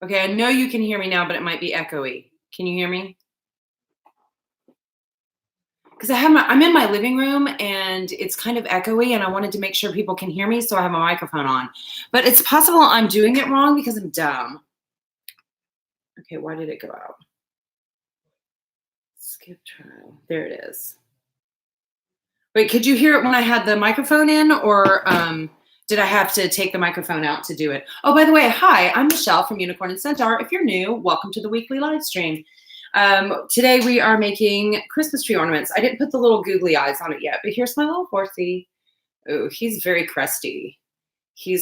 Okay, I know you can hear me now, but it might be echoey. Can you hear me? Because I'm in my living room and it's kind of echoey, and I wanted to make sure people can hear me, so I have my microphone on. But it's possible I'm doing it wrong because I'm dumb. Okay, why did it go out? Skip trial. There it is. Wait, could you hear it when I had the microphone in, or did I have to take the microphone out to do it? Oh, by the way, hi, I'm Michelle from Unicorn Centaur. If you're new, welcome to the weekly live stream. Today we are making Christmas tree ornaments. I didn't put the little googly eyes on it yet, but here's my little horsey. Oh, he's very crusty.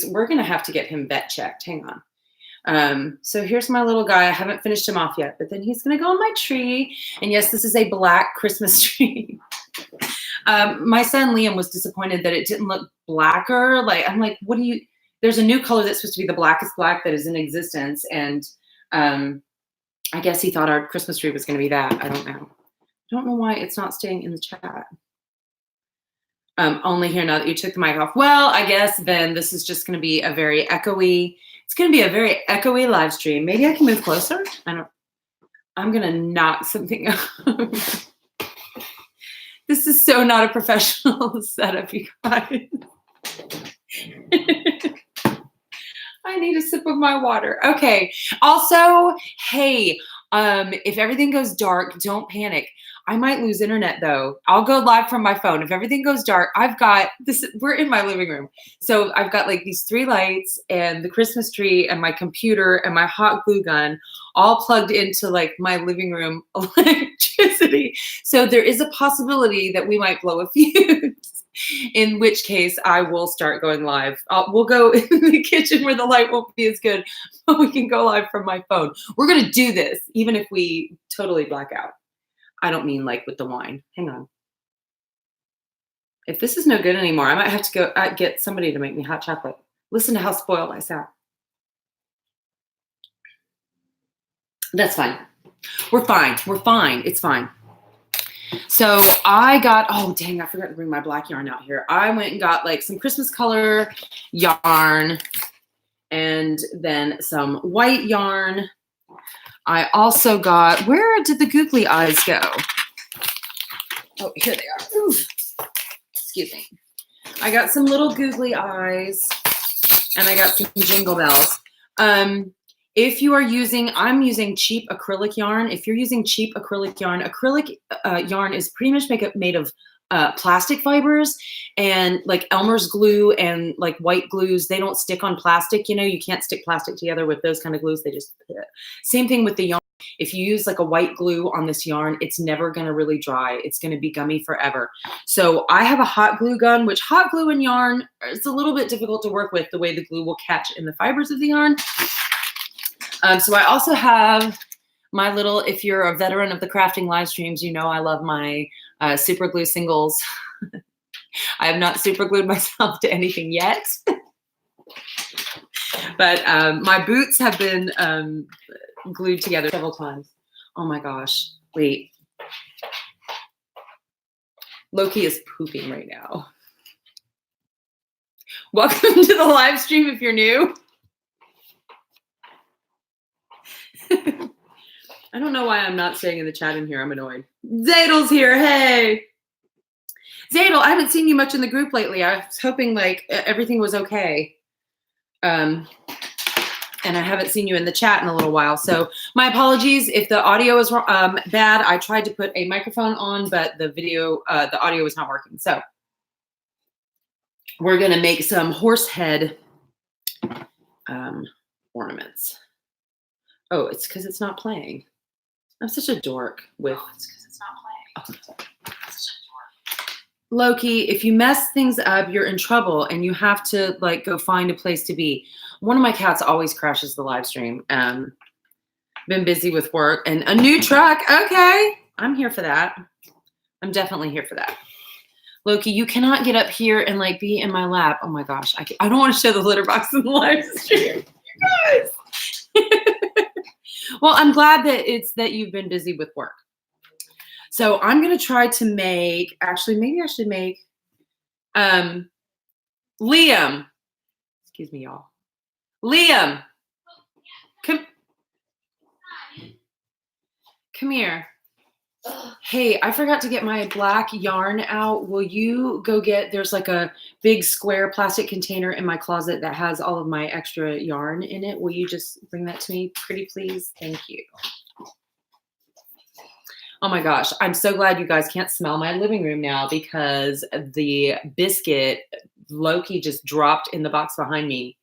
We're gonna have to get him vet checked. Hang on. So here's my little guy. I haven't finished him off yet, but then he's gonna go on my tree. And yes, this is a black Christmas tree. My son Liam was disappointed that it didn't look blacker. I'm like, what do you, there's a new color that's supposed to be the blackest black that is in existence. And I guess he thought our Christmas tree was going to be that. I don't know. I don't know why it's not staying in the chat. Only here now that you took the mic off. Well, I guess then this is just going to be a very echoey, it's going to be a very echoey live stream. Maybe I can move closer. I'm going to knock something up. This is so not a professional setup, you guys. I need a sip of my water. Okay. Also, hey, if everything goes dark, don't panic. I might lose internet though. I'll go live from my phone. If everything goes dark, I've got this. We're in my living room. So I've got like these 3 lights and the Christmas tree and my computer and my hot glue gun all plugged into like my living room electricity. So there is a possibility that we might blow a fuse. In which case I will start going live. We'll go in the kitchen where the light won't be as good, but we can go live from my phone. We're going to do this even if we totally black out. I don't mean like with the wine. Hang on. If this is no good anymore, I might have to go get somebody to make me hot chocolate. Listen to how spoiled I sound. That's fine. We're fine. We're fine. It's fine. So I got, oh dang, I forgot to bring my black yarn out here. I went and got like some Christmas color yarn and then some white yarn. I also got, where did the googly eyes go? Oh, here they are. Oof. Excuse me. I got some little googly eyes and I got some jingle bells. If you are using, I'm using cheap acrylic yarn. If you're using cheap acrylic yarn is pretty much made of plastic fibers, and like Elmer's glue and like white glues, they don't stick on plastic. You know, you can't stick plastic together with those kind of glues. They just, same thing with the yarn. If you use like a white glue on this yarn, it's never going to really dry. It's going to be gummy forever. So I have a hot glue gun, which hot glue and yarn, it's a little bit difficult to work with the way the glue will catch in the fibers of the yarn. So I also have my little, if you're a veteran of the crafting live streams, you know I love my super glue singles. I have not super glued myself to anything yet. But my boots have been glued together several times. Oh my gosh, wait. Loki is pooping right now. Welcome to the live stream if you're new. I don't know why I'm not staying in the chat in here. I'm annoyed. Zadel's here. Hey. Zadel, I haven't seen you much in the group lately. I was hoping like everything was okay. And I haven't seen you in the chat in a little while. So my apologies if the audio is bad. I tried to put a microphone on, but the audio was not working. So we're going to make some horse head ornaments. Oh, it's because it's not playing. I'm such a dork with. Oh, it's because it's not playing. Oh. Loki, if you mess things up, you're in trouble and you have to like go find a place to be. One of my cats always crashes the live stream. Been busy with work and a new truck. Okay, I'm here for that. I'm definitely here for that. Loki, you cannot get up here and like be in my lap. Oh my gosh, I don't want to show the litter box in the live stream. You guys. Well, I'm glad that you've been busy with work. So I'm going to try to make, actually, maybe I should make Liam. Excuse me, y'all. Liam, Come here. Hey, I forgot to get my black yarn out. Will you go get, there's like a big square plastic container in my closet that has all of my extra yarn in it. Will you just bring that to me, pretty please? Thank you. Oh my gosh, I'm so glad you guys can't smell my living room now because the biscuit Loki just dropped in the box behind me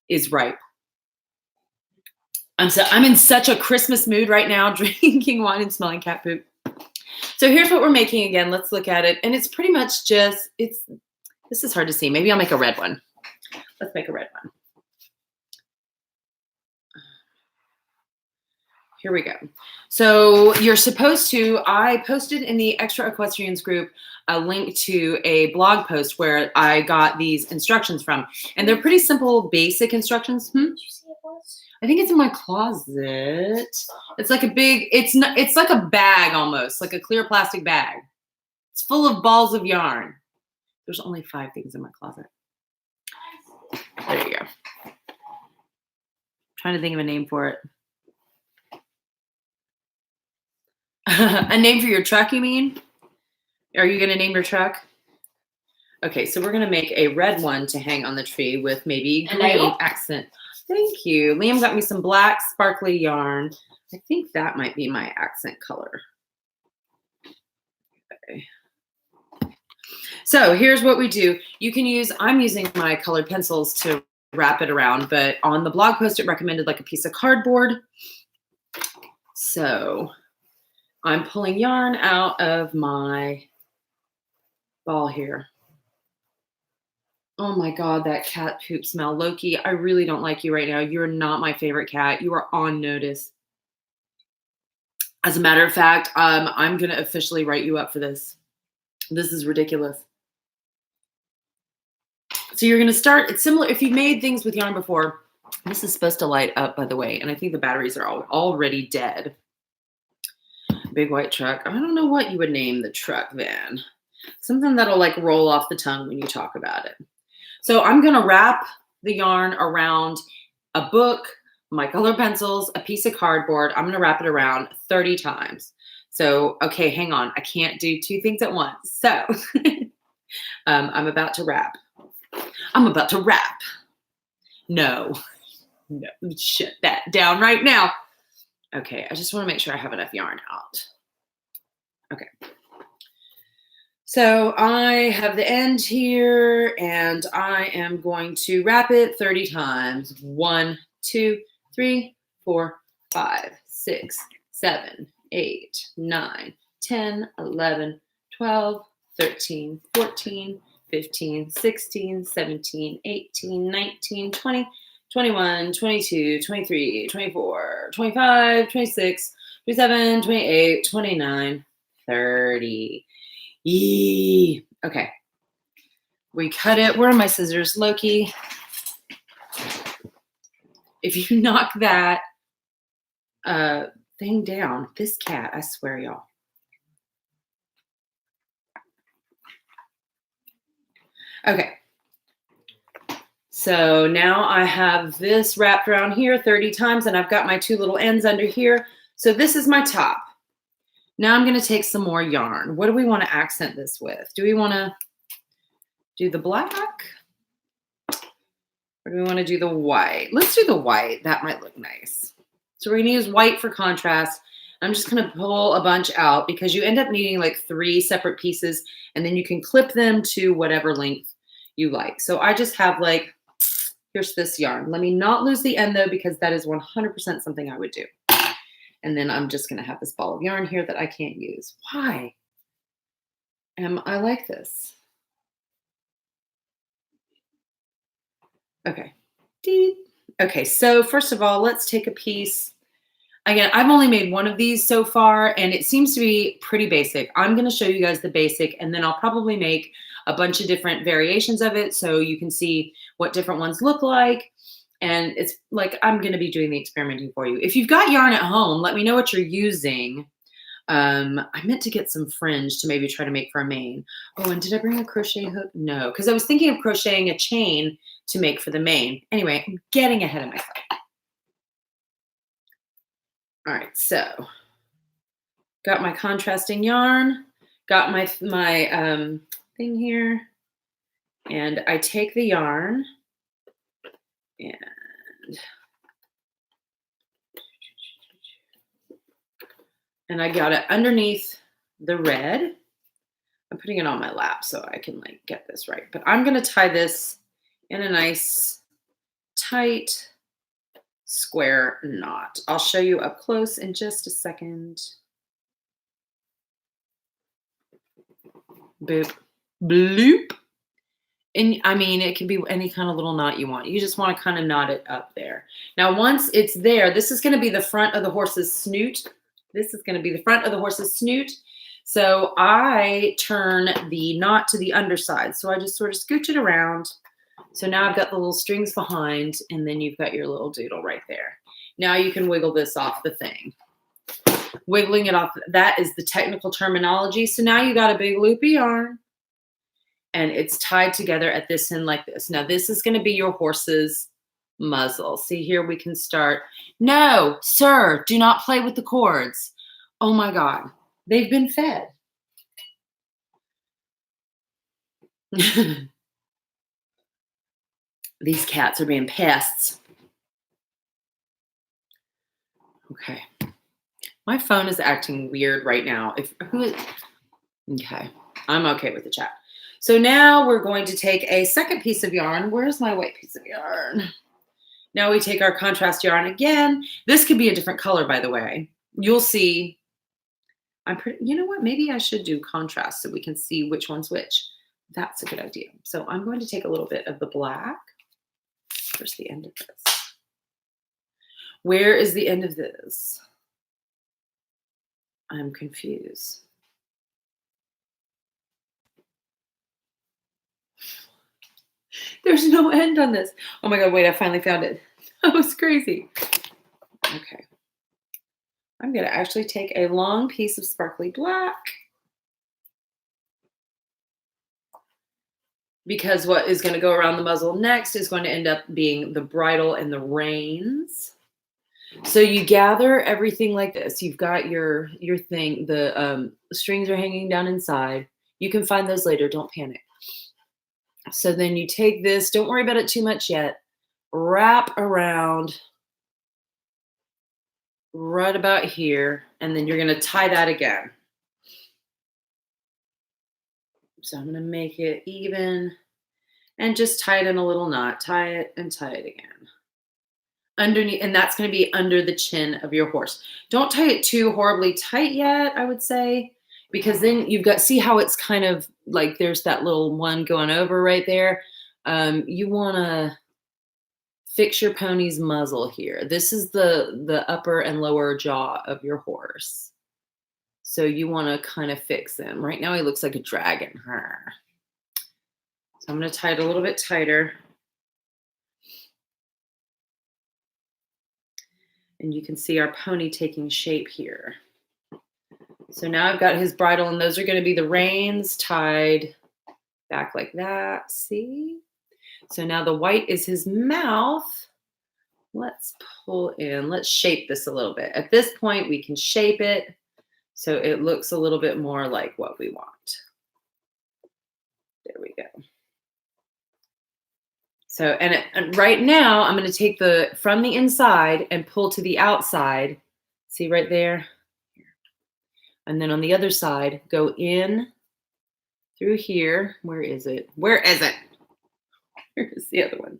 is ripe. I'm in such a Christmas mood right now, drinking wine and smelling cat poop. So here's what we're making again. Let's look at it. And it's pretty much just, this is hard to see. Maybe I'll make a red one. Let's make a red one. Here we go. So you're supposed to, I posted in the Extra Equestrians group a link to a blog post where I got these instructions from. And they're pretty simple, basic instructions. Did you see it was? I think it's in my closet. It's like a big, it's like a bag almost, like a clear plastic bag. It's full of balls of yarn. There's only 5 things in my closet. There you go. Trying to think of a name for it. A name for your truck, you mean? Are you going to name your truck? Okay, so we're going to make a red one to hang on the tree with maybe green accent. Thank you. Liam got me some black sparkly yarn. I think that might be my accent color. Okay. So here's what we do. You can use, I'm using my colored pencils to wrap it around, but on the blog post it recommended like a piece of cardboard. So I'm pulling yarn out of my ball here. Oh my God, that cat poop smell. Loki, I really don't like you right now. You're not my favorite cat. You are on notice. As a matter of fact, I'm going to officially write you up for this. This is ridiculous. So you're going to start, it's similar, if you've made things with yarn before, this is supposed to light up, by the way, and I think the batteries are already dead. Big white truck. I don't know what you would name the truck van. Something that'll like roll off the tongue when you talk about it. So I'm going to wrap the yarn around a book, my color pencils, a piece of cardboard. I'm going to wrap it around 30 times. So, okay, hang on. I can't do 2 things at once. So I'm about to wrap. I'm about to wrap. No, shut that down right now. Okay, I just want to make sure I have enough yarn out. Okay. So I have the end here and I am going to wrap it 30 times. 1, 2, 3, 4, 5, 6, 7, 8, 9, 10, 11, 12, 13, 14, 15, 16, 17, 18, 19, 20, 21, 22, 23, 24, 25, 26, 27, 28, 29, 30. Yee. Okay. We cut it. Where are my scissors, Loki? If you knock that thing down, this cat, I swear, y'all. Okay. So now I have this wrapped around here 30 times and I've got my 2 little ends under here. So this is my top. Now I'm going to take some more yarn. What do we want to accent this with? Do we want to do the black? Or do we want to do the white? Let's do the white. That might look nice. So we're going to use white for contrast. I'm just going to pull a bunch out because you end up needing like 3 separate pieces and then you can clip them to whatever length you like. So I just have like, here's this yarn. Let me not lose the end though because that is 100% something I would do. And then I'm just going to have this ball of yarn here that I can't use. Why am I like this? Okay. Okay, so first of all, let's take a piece. Again, I've only made one of these so far, and it seems to be pretty basic. I'm going to show you guys the basic, and then I'll probably make a bunch of different variations of it so you can see what different ones look like. And it's like I'm going to be doing the experimenting for you. If you've got yarn at home, let me know what you're using. I meant to get some fringe to maybe try to make for a mane. Oh, and did I bring a crochet hook? No, because I was thinking of crocheting a chain to make for the mane. Anyway, I'm getting ahead of myself. All right, so Got my contrasting yarn, got my thing here, and I take the yarn and I got it underneath the red. I'm putting it on my lap so I can like get this right. But I'm going to tie this in a nice tight square knot. I'll show you up close in just a second. Boop, bloop. And I mean, it can be any kind of little knot you want. You just want to kind of knot it up there. Now, once it's there, this is going to be the front of the horse's snoot. This is going to be the front of the horse's snoot. So I turn the knot to the underside. So I just sort of scooch it around. So now I've got the little strings behind, and then you've got your little doodle right there. Now you can wiggle this off the thing. Wiggling it off, that is the technical terminology. So now you got a big loopy yarn, and it's tied together at this end like this. Now this is going to be your horse's muzzle. See here, we can start. No, sir, do not play with the cords. Oh my God, they've been fed. These cats are being pests. Okay. My phone is acting weird right now. Okay, I'm okay with the chat. So now we're going to take a second piece of yarn. Where's my white piece of yarn? Now we take our contrast yarn again. This could be a different color, by the way. You'll see. You know what? Maybe I should do contrast so we can see which one's which. That's a good idea. So I'm going to take a little bit of the black. Where's the end of this? Where is the end of this? I'm confused. There's no end on this. Oh my God, wait, I finally found it. That was crazy. Okay. I'm going to actually take a long piece of sparkly black, because what is going to go around the muzzle next is going to end up being the bridle and the reins. So you gather everything like this. You've got your thing. The strings are hanging down inside. You can find those later. Don't panic. So then you take this. Don't worry about it too much yet. Wrap around right about here, and then you're going to tie that again. So I'm going to make it even and just tie it in a little knot. Tie it and tie it again. Underneath, and that's going to be under the chin of your horse. Don't tie it too horribly tight yet, I would say, because then you've got, see how it's kind of like there's that little one going over right there. You want to fix your pony's muzzle here. This is the upper and lower jaw of your horse. So you want to kind of fix him. Right now he looks like a dragon. So I'm going to tie it a little bit tighter. And you can see our pony taking shape here. So now I've got his bridle, and those are going to be the reins tied back like that. See? So now the white is his mouth. Let's pull in. Let's shape this a little bit. At this point, we can shape it so it looks a little bit more like what we want. There we go. So, and right now I'm going to take from the inside and pull to the outside. See right there? And then on the other side, go in through here. Where is it? Where is it? Here's the other one.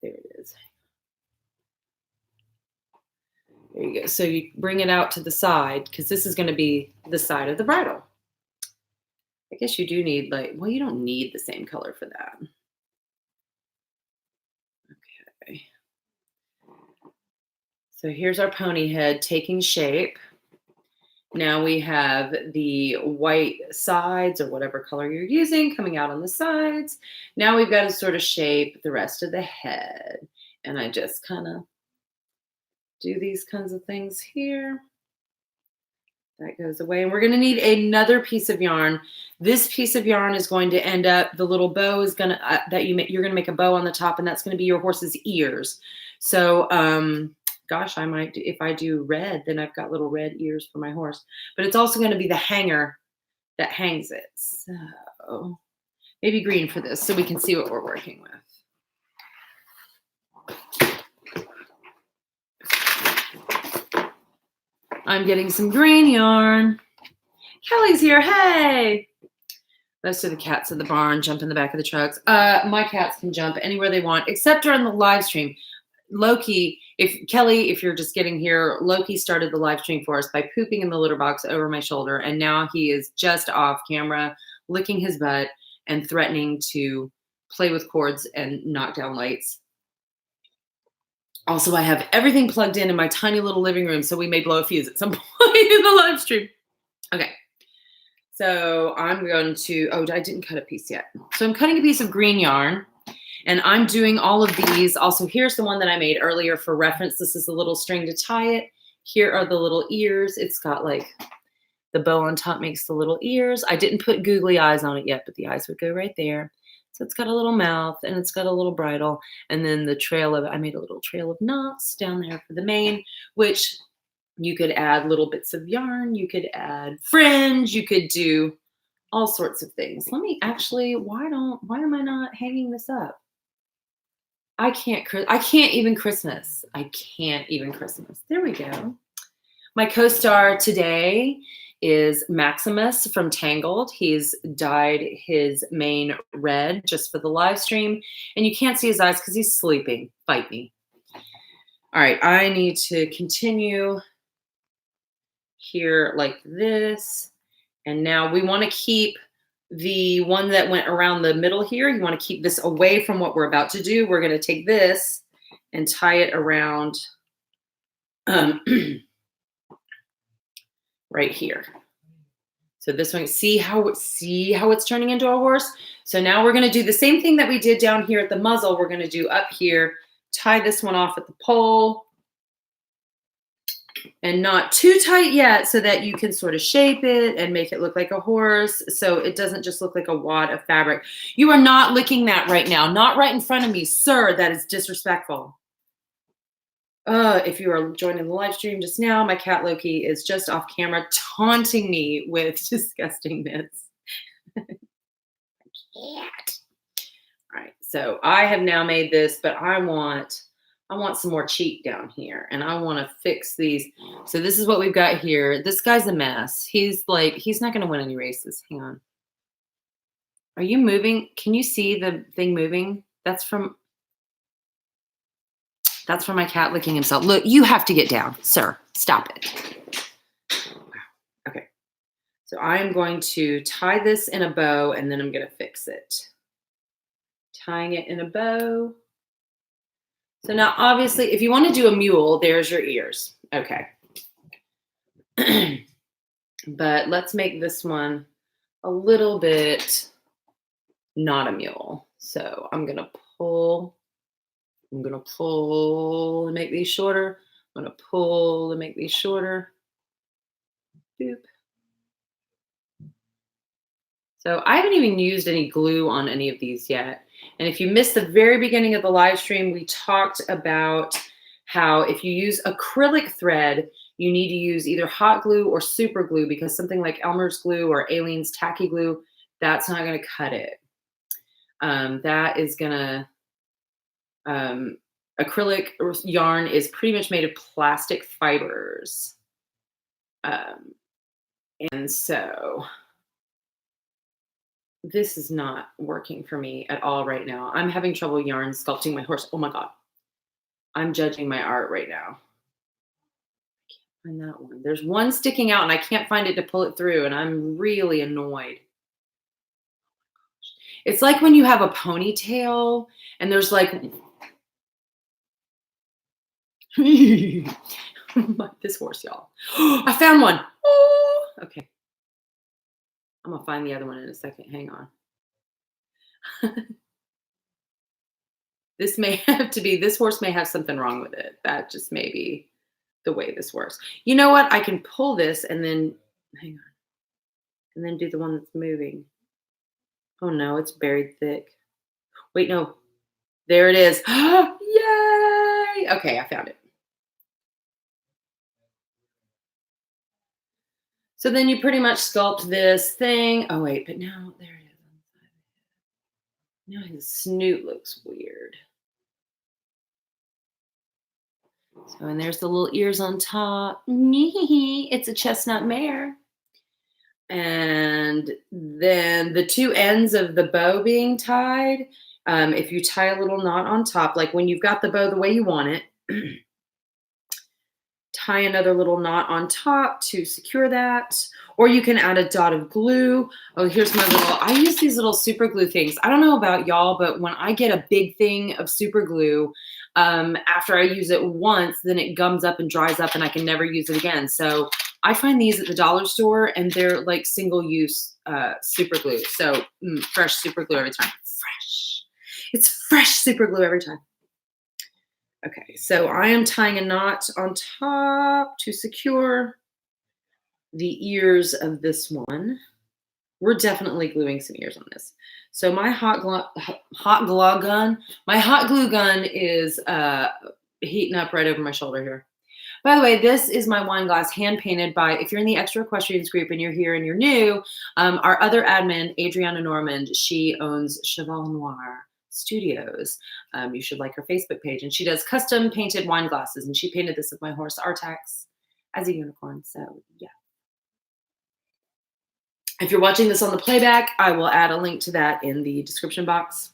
There it is. There you go. So you bring it out to the side, because this is going to be the side of the bridle. I guess you do need well, you don't need the same color for that. Okay. So here's our pony head taking shape. Now we have the white sides, or whatever color you're using, coming out on the sides. Now we've got to sort of shape the rest of the head. And I just kind of do these kinds of things here. That goes away. And we're going to need another piece of yarn. This piece of yarn is going to end up, the little bow is going to, you're going to make a bow on the top, and that's going to be your horse's ears. So gosh, I might do, if I do red, then I've got little red ears for my horse. But it's also going to be the hanger that hangs it. So maybe green for this so we can see what we're working with. I'm getting some green yarn. Kelly's here. Hey. Most of the cats in the barn jump in the back of the trucks. My cats can jump anywhere they want, except during the live stream. Loki, if you're just getting here, Loki started the live stream for us by pooping in the litter box over my shoulder, and now he is just off camera, licking his butt and threatening to play with cords and knock down lights. Also, I have everything plugged in my tiny little living room, so we may blow a fuse at some point in the live stream. Okay. So I'm going to, I didn't cut a piece yet. So I'm cutting a piece of green yarn, and I'm doing all of these. Also, here's the one that I made earlier for reference. This is the little string to tie it. Here are the little ears. It's got like the bow on top makes the little ears. I didn't put googly eyes on it yet, but the eyes would go right there. So it's got a little mouth and it's got a little bridle. And then the trail of, I made a little trail of knots down there for the mane, which you could add little bits of yarn. You could add fringe. You could do all sorts of things. Let me actually, why am I not hanging this up? I can't even Christmas. I can't even Christmas. There we go. My co-star today is Maximus from Tangled. He's dyed his mane red just for the live stream. And you can't see his eyes because he's sleeping. Fight me. All right, I need to continue here like this. And now we want to keep the one that went around the middle here. You want to keep this away from what we're about to do. We're going to take this and tie it around right here. So this one, see how it's turning into a horse? So now we're going to do the same thing that we did down here at the muzzle. We're going to do up here, tie this one off at the pole. And not too tight yet so that you can sort of shape it and make it look like a horse so it doesn't just look like a wad of fabric. You are not licking that right now. Not right in front of me, sir. That is disrespectful. If you are joining the live stream just now, my cat Loki is just off camera taunting me with disgustingness. I can't. All right, so I have now made this, but I want some more cheek down here, and I want to fix these. So this is what we've got here. This guy's a mess. He's not going to win any races. Hang on. Are you moving? Can you see the thing moving? That's from my cat licking himself. Look, you have to get down, sir. Stop it. Okay. So I am going to tie this in a bow, and then I'm going to fix it. Tying it in a bow. So now, obviously, if you want to do a mule, there's your ears. Okay. But let's make this one a little bit not a mule. So I'm going to pull and make these shorter. I'm going to pull and make these shorter. Boop. So I haven't even used any glue on any of these yet. And if you missed the very beginning of the live stream, we talked about how if you use acrylic thread, you need to use either hot glue or super glue, because something like Elmer's glue or Aleene's tacky glue, that's not going to cut it. That is going to, acrylic yarn is pretty much made of plastic fibers. And so this is not working for me at all right now. I'm having trouble yarn sculpting my horse. Oh my God. I'm judging my art right now. I can't find that one. There's one sticking out and I can't find it to pull it through, and I'm really annoyed. It's like when you have a ponytail and there's like this horse, y'all. I found one. Oh, okay. I'm gonna find the other one in a second. Hang on. This horse may have something wrong with it. That just may be the way this works. You know what? I can pull this and then, hang on, and then do the one that's moving. Oh no, it's buried thick. Wait, no. There it is. Yay! Okay, I found it. So then you pretty much sculpt this thing. Oh wait, but now there it is. Now his snoot looks weird. So, and there's the little ears on top. It's a chestnut mare. And then the two ends of the bow being tied, if you tie a little knot on top, like when you've got the bow the way you want it, tie another little knot on top to secure that. Or you can add a dot of glue. Oh, here's my little, I use these little super glue things. I don't know about y'all, but when I get a big thing of super glue, after I use it once, then it gums up and dries up and I can never use it again. So I find these at the dollar store and they're like single use super glue. So fresh super glue every time. Fresh. It's fresh super glue every time. Okay, so I am tying a knot on top to secure the ears of this one. We're definitely gluing some ears on this. So my hot glue gun is heating up right over my shoulder here. By the way, this is my wine glass hand painted by, if you're in the Extra Equestrians group and you're here and you're new, our other admin, Adriana Normand, she owns Cheval Noir Studios. You should like her Facebook page. And she does custom painted wine glasses. And she painted this with my horse Artax as a unicorn. So yeah. If you're watching this on the playback, I will add a link to that in the description box.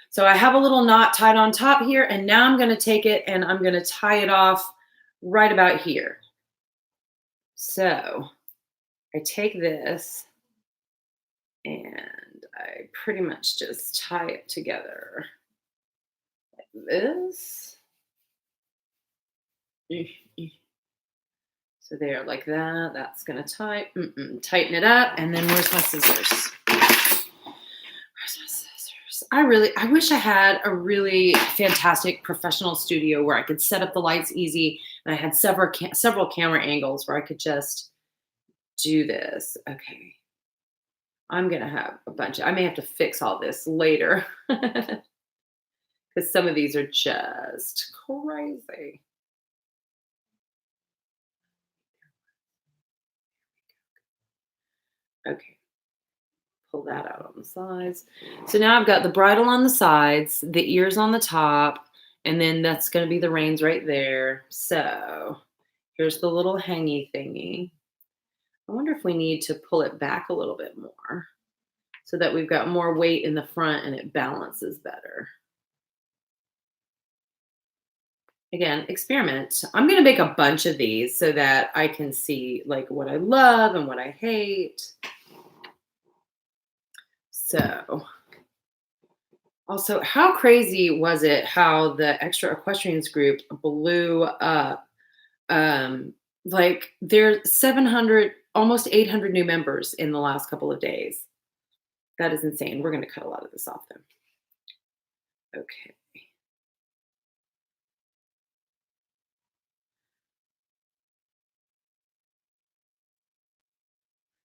So I have a little knot tied on top here, and now I'm going to take it and I'm going to tie it off right about here. So I take this and I pretty much just tie it together like this. So there, like that. That's going to tighten it up. And then where's my scissors? I wish I had a really fantastic professional studio where I could set up the lights easy and I had several camera angles where I could just do this. Okay. I'm going to have a bunch. I may have to fix all this later because some of these are just crazy. Okay. Pull that out on the sides. So now I've got the bridle on the sides, the ears on the top, and then that's going to be the reins right there. So here's the little hangy thingy. I wonder if we need to pull it back a little bit more so that we've got more weight in the front and it balances better. Again, experiment. I'm going to make a bunch of these so that I can see like what I love and what I hate. So also, how crazy was it how the Extra Equestrians group blew up? Like there's 700, almost 800 new members in the last couple of days. That is insane. We're going to cut a lot of this off though. Okay.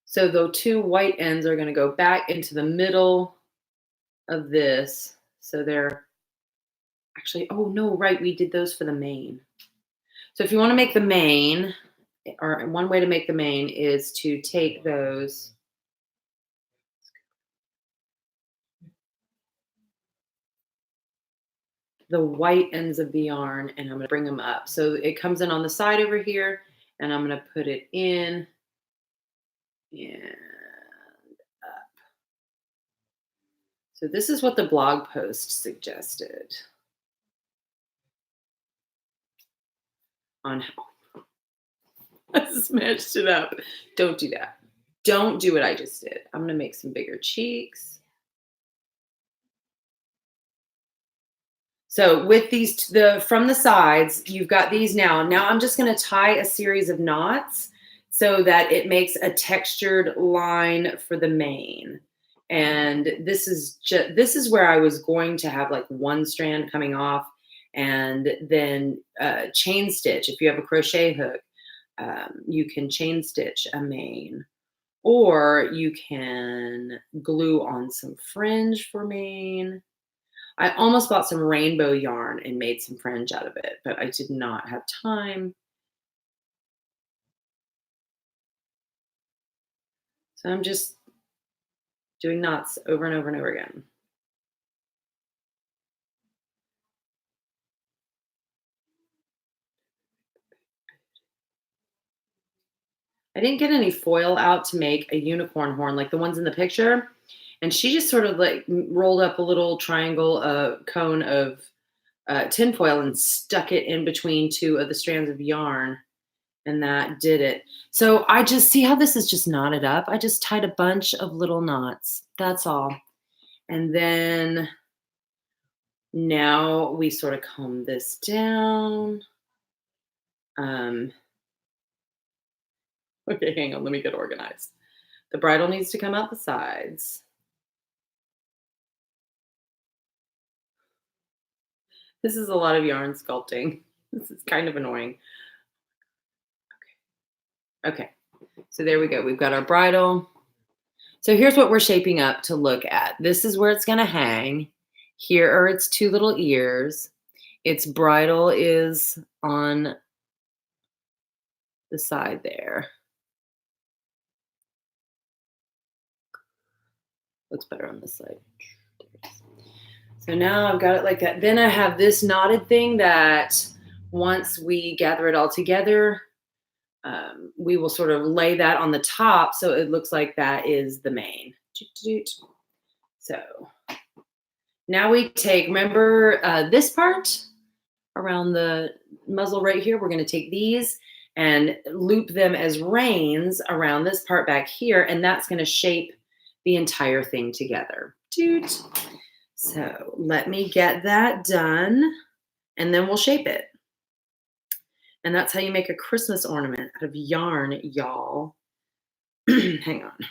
So the two white ends are going to go back into the middle of this. So they're actually, oh no, right. We did those for the mane. So if you want to make the mane, or one way to make the mane is to take those. The white ends of the yarn and I'm going to bring them up. So it comes in on the side over here and I'm going to put it in and up. So this is what the blog post suggested on how I smashed it up. Don't do that. Don't do what I just did. I'm going to make some bigger cheeks. So with these, from the sides, you've got these now. Now I'm just going to tie a series of knots so that it makes a textured line for the mane. And this is where I was going to have like one strand coming off and then chain stitch. If you have a crochet hook, you can chain stitch a mane, or you can glue on some fringe for mane. I almost bought some rainbow yarn and made some fringe out of it, but I did not have time. So I'm just doing knots over and over and over again. I didn't get any foil out to make a unicorn horn like the ones in the picture. And she just sort of like rolled up a little triangle, cone of tinfoil and stuck it in between two of the strands of yarn. And that did it. So I just see how this is just knotted up. I just tied a bunch of little knots. That's all. And then now we sort of comb this down. Okay, hang on. Let me get organized. The bridle needs to come out the sides. This is a lot of yarn sculpting. This is kind of annoying. Okay, so there we go. We've got our bridle. So here's what we're shaping up to look at. This is where it's going to hang. Here are its two little ears. Its bridle is on the side there. Looks better on this side. So now I've got it like that. Then I have this knotted thing that once we gather it all together, we will sort of lay that on the top so it looks like that is the mane. So now we take, remember this part around the muzzle right here, we're going to take these and loop them as reins around this part back here, and that's going to shape the entire thing together. So let me get that done, and then we'll shape it. And that's how you make a Christmas ornament out of yarn, y'all. Hang on. I'm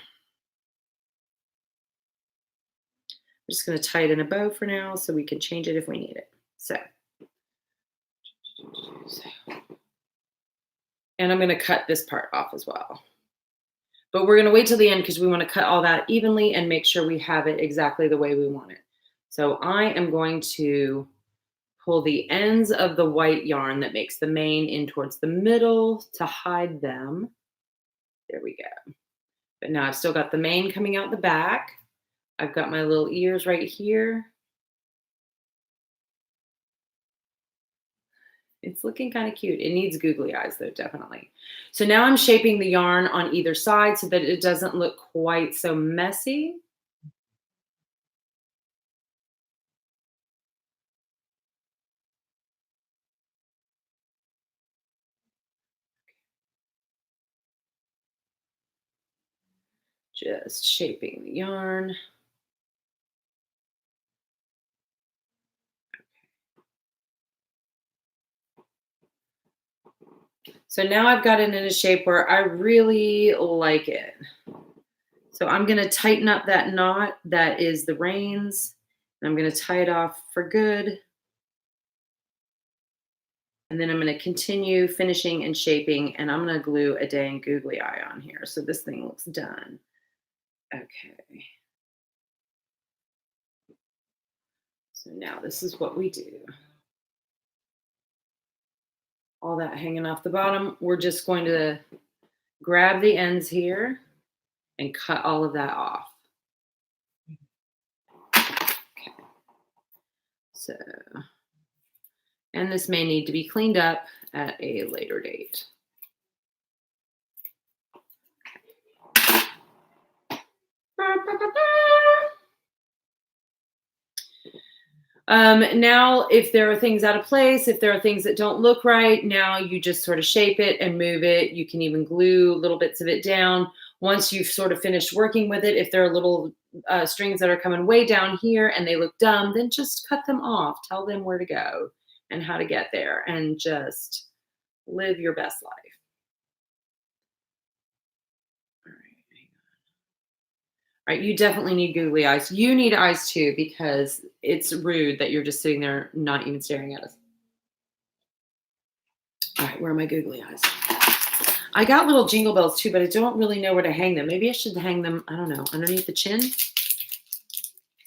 just going to tie it in a bow for now so we can change it if we need it. So. And I'm going to cut this part off as well. But we're going to wait till the end because we want to cut all that evenly and make sure we have it exactly the way we want it. So I am going to pull the ends of the white yarn that makes the mane in towards the middle to hide them. There we go. But now I've still got the mane coming out the back. I've got my little ears right here. It's looking kind of cute. It needs googly eyes though, definitely. So now I'm shaping the yarn on either side so that it doesn't look quite so messy. Just shaping the yarn. So now I've got it in a shape where I really like it. So I'm going to tighten up that knot that is the reins. And I'm going to tie it off for good. And then I'm going to continue finishing and shaping, and I'm going to glue a dang googly eye on here. So this thing looks done. Okay. So now this is what we do. All that hanging off the bottom, we're just going to grab the ends here and cut all of that off. Okay. So, and this may need to be cleaned up at a later date. Now, if there are things out of place, if there are things that don't look right, now you just sort of shape it and move it. You can even glue little bits of it down. Once you've sort of finished working with it, if there are little strings that are coming way down here and they look dumb, then just cut them off. Tell them where to go and how to get there, and just live your best life. All right, you definitely need googly eyes. You need eyes too, because it's rude that you're just sitting there not even staring at us. All right, where are my googly eyes? I got little jingle bells too, but I don't really know where to hang them. Maybe I should hang them, I don't know, underneath the chin?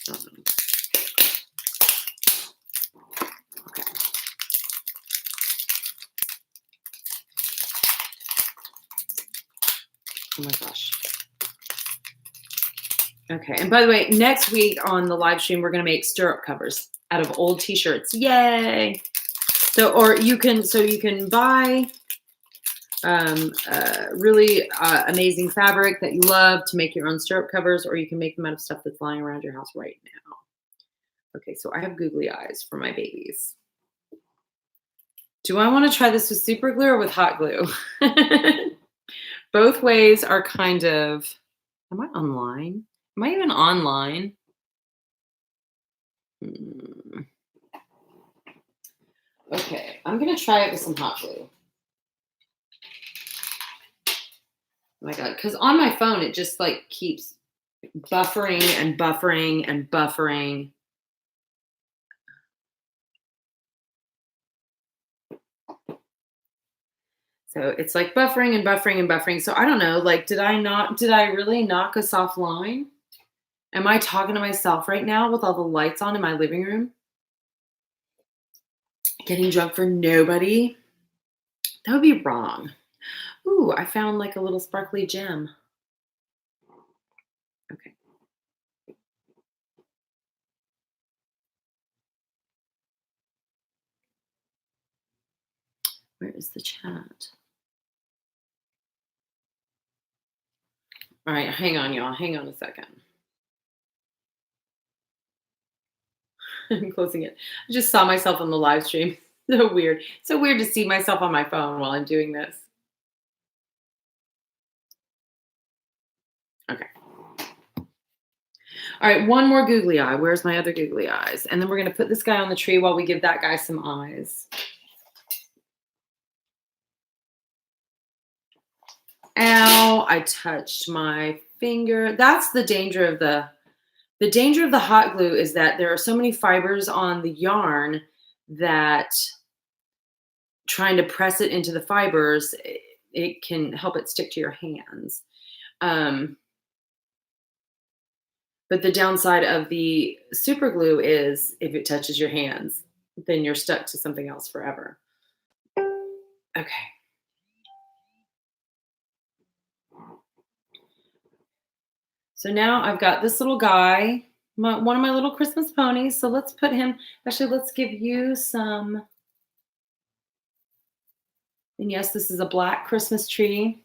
I don't know. Okay. Oh my gosh. Okay. And by the way, next week on the live stream, we're going to make stirrup covers out of old t-shirts. Yay. So, or you can buy really amazing fabric that you love to make your own stirrup covers, or you can make them out of stuff that's lying around your house right now. Okay, so I have googly eyes for my babies. Do I want to try this with super glue or with hot glue? Both ways are kind of, am I online? Am I even online? Okay, I'm going to try it with some hot glue. Oh my God, because on my phone, it just like keeps buffering and buffering and buffering. So it's like buffering and buffering and buffering. So I don't know, like, did I really knock a soft line? Am I talking to myself right now with all the lights on in my living room? Getting drunk for nobody? That would be wrong. Ooh, I found like a little sparkly gem. Okay. Where is the chat? All right, hang on, y'all. Hang on a second. I'm closing it. I just saw myself on the live stream. So weird. So weird to see myself on my phone while I'm doing this. Okay. All right, one more googly eye. Where's my other googly eyes? And then we're going to put this guy on the tree while we give that guy some eyes. Ow, I touched my finger. That's the danger of the hot glue is that there are so many fibers on the yarn that trying to press it into the fibers, it can help it stick to your hands. But the downside of the super glue is if it touches your hands, then you're stuck to something else forever. Okay. So now I've got this little guy, one of my little Christmas ponies. So let's put him, actually, let's give you some. And yes, this is a black Christmas tree.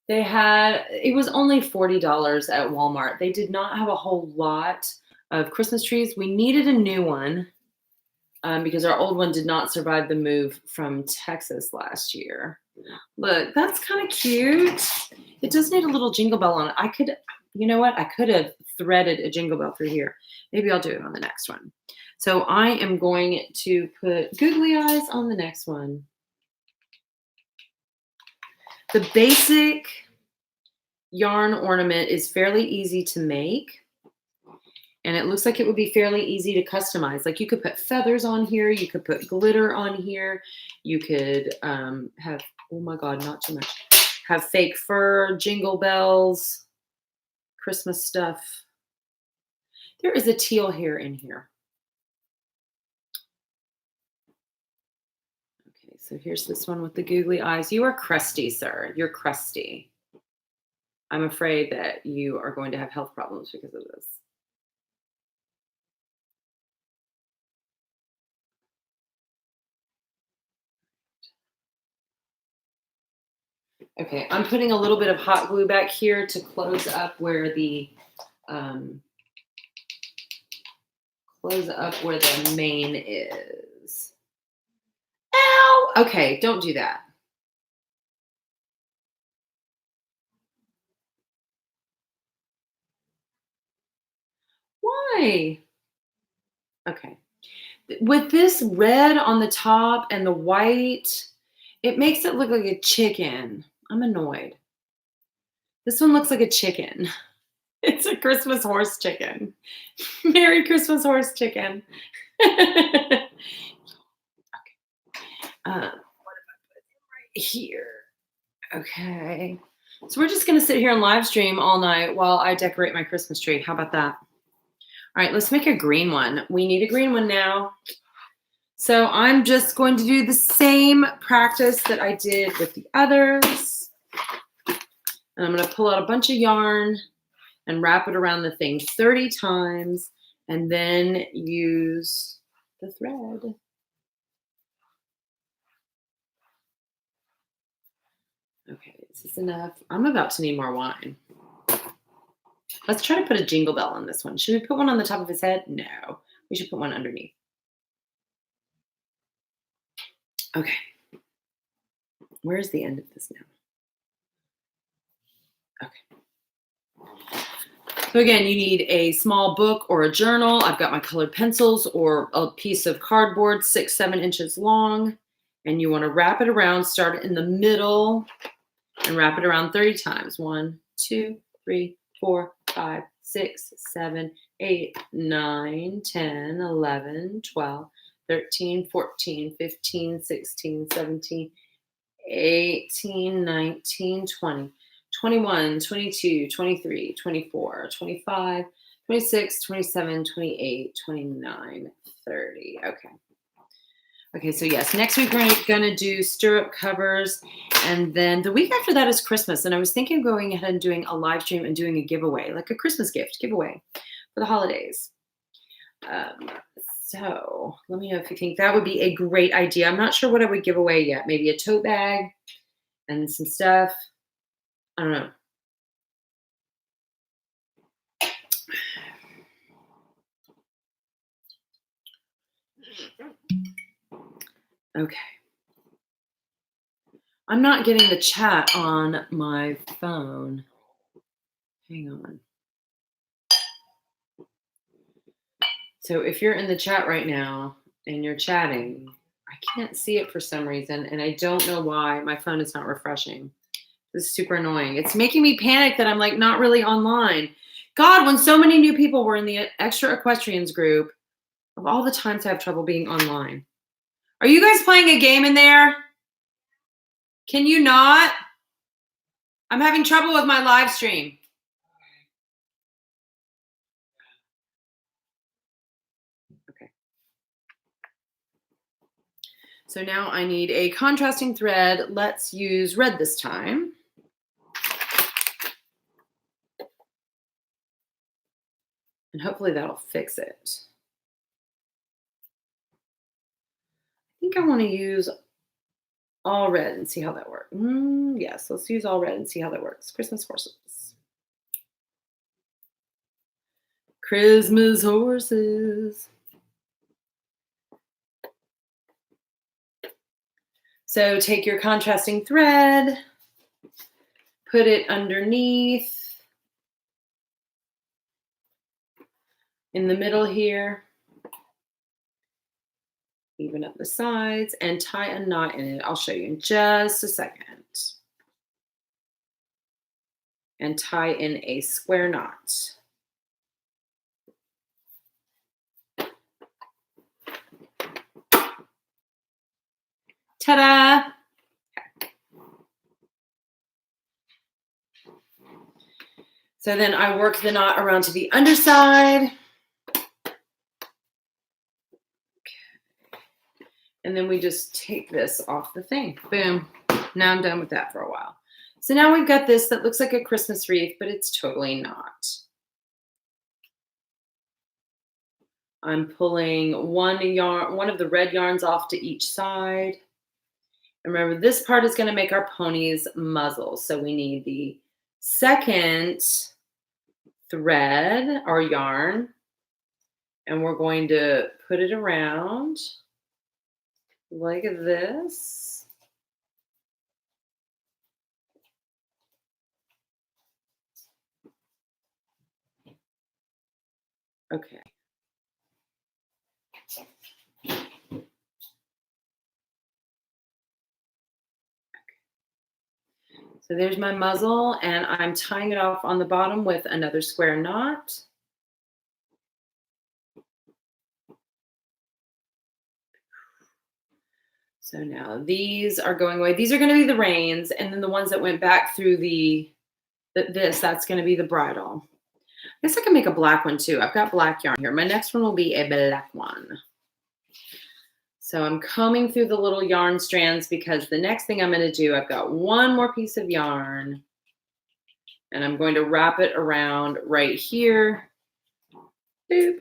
It was only $40 at Walmart. They did not have a whole lot of Christmas trees. We needed a new one because our old one did not survive the move from Texas last year. Look, that's kind of cute. It does need a little jingle bell on it. You know what? I could have threaded a jingle bell through here. Maybe I'll do it on the next one. So I am going to put googly eyes on the next one. The basic yarn ornament is fairly easy to make. And it looks like it would be fairly easy to customize. Like you could put feathers on here. You could put glitter on here. You could have, oh my God, not too much. Have fake fur, jingle bells, Christmas stuff. There is a teal hair in here. Okay, so here's this one with the googly eyes. You are crusty, sir. You're crusty. I'm afraid that you are going to have health problems because of this. Okay, I'm putting a little bit of hot glue back here to close up where the main is. Ow! Okay, don't do that. Why? Okay. With this red on the top and the white, it makes it look like a chicken. I'm annoyed. This one looks like a chicken. It's a Christmas horse chicken. Merry Christmas horse chicken. Okay. What if I put it right here? Okay. So we're just going to sit here and live stream all night while I decorate my Christmas tree. How about that? All right, let's make a green one. We need a green one now. So I'm just going to do the same practice that I did with the others. And I'm going to pull out a bunch of yarn and wrap it around the thing 30 times, and then use the thread. Okay, this is enough. I'm about to need more wine. Let's try to put a jingle bell on this one. Should we put one on the top of his head? No, we should put one underneath. Okay. Where's the end of this now? Okay. So again, you need a small book or a journal. I've got my colored pencils or a piece of cardboard 6-7 inches long. And you want to wrap it around, start in the middle, and wrap it around 30 times. 1, 2, 3, 4, 5, 6, 7, 8, 9, 10, 11, 12, 13, 14, 15, 16, 17, 18, 19, 20, 21, 22, 23, 24, 25, 26, 27, 28, 29, 30. Okay. Okay, so yes, next week we're gonna do stirrup covers, and then the week after that is Christmas. And I was thinking of going ahead and doing a live stream and doing a giveaway, like a Christmas gift giveaway for the holidays. So let me know if you think that would be a great idea. I'm not sure what I would give away yet. Maybe a tote bag and some stuff. I don't know. Okay. I'm not getting the chat on my phone. Hang on. So if you're in the chat right now and you're chatting, I can't see it for some reason, and I don't know why. My phone is not refreshing. This is super annoying. It's making me panic that I'm like not really online. God, when so many new people were in the Extra Equestrians group, of all the times I have trouble being online. Are you guys playing a game in there? Can you not? I'm having trouble with my live stream. Okay. So now I need a contrasting thread. Let's use red this time. And hopefully that'll fix it. I think I want to use all red and see how that works. Yes, let's use all red and see how that works. Christmas horses. Christmas horses. So take your contrasting thread, put it underneath, in the middle here, even up the sides, and tie a knot in it. I'll show you in just a second. And tie in a square knot. Ta-da! So then I work the knot around to the underside. And then we just take this off the thing. Boom. Now I'm done with that for a while. So now we've got this that looks like a Christmas wreath, but it's totally not. I'm pulling one of the red yarns off to each side. And remember, this part is going to make our pony's muzzle. So we need the second thread or yarn, and we're going to put it around like this. Okay. So there's my muzzle, and I'm tying it off on the bottom with another square knot. So now these are going away. These are going to be the reins, and then the ones that went back through that's going to be the bridle. I guess I can make a black one too. I've got black yarn here. My next one will be a black one. So I'm combing through the little yarn strands because the next thing I'm going to do, I've got one more piece of yarn And I'm going to wrap it around right here. Boop.